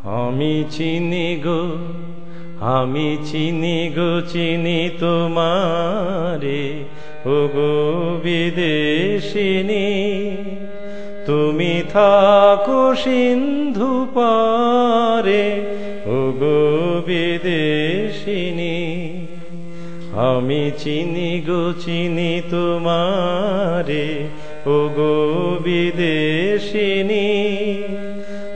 আমি চিনি গো, আমি চিনি গো, চিনি তোমারে, ওগো বিদেশিনী। তুমি থাকো সিন্ধু পারে, ওগো বিদেশিনী। আমি চিনি গো, চিনি তোমারে, ওগো বিদেশিনী।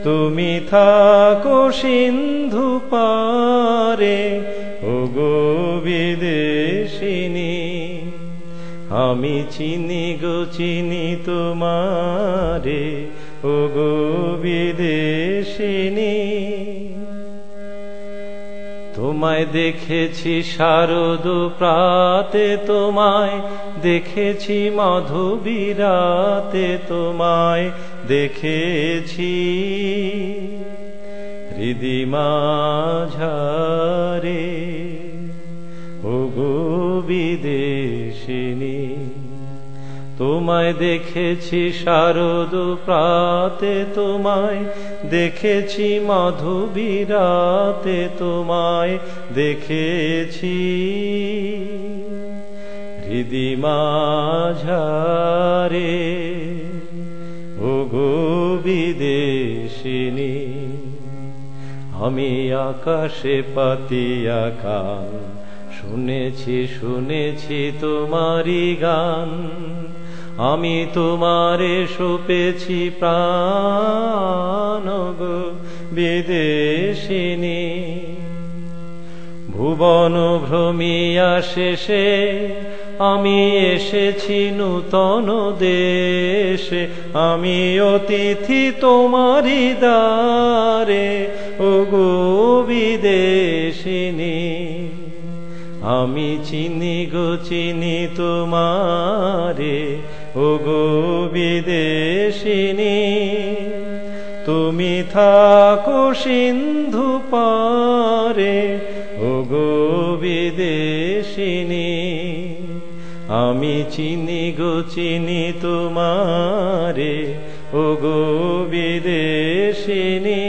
তুমি থাকো সিন্ধু পারে, ওগো বিদেশিনী। আমি চিনি গো, চিনি তোমারে, ওগো বিদেশিনী। তোমায় দেখেছি শারদ প্রাতে, তোমায় দেখেছি মধুবিরাতে, তোমায় দেখেছি হৃদি মাঝারে, ওগো বিদেশিনী। তোমায় দেখেছি শারদ প্রাতে, তোমায় দেখেছি মধুবিরাতে, তোমায় দেখেছি হৃদি মাঝারে, ওগো বিদেশিনী। আমি আকাশে পাতিয়া কান, শুনেছি শুনেছি তোমারি গান। আমি তোমারে সঁপেছি প্রাণ, গো বিদেশিনী। ভুবন ভ্রমিয়া শেষে আমি এসেছি নূতন দেশে, আমি অতিথি তোমারি দ্বারে, ওগো বিদেশিনী। আমি চিনি গো, চিনি তোমারে, ওগো বিদেশিনী। তুমি থাকো সিন্ধু পারে, ওগো বিদেশিনী। আমি চিনি গো, চিনি তোমারে, ওগো বিদেশিনী।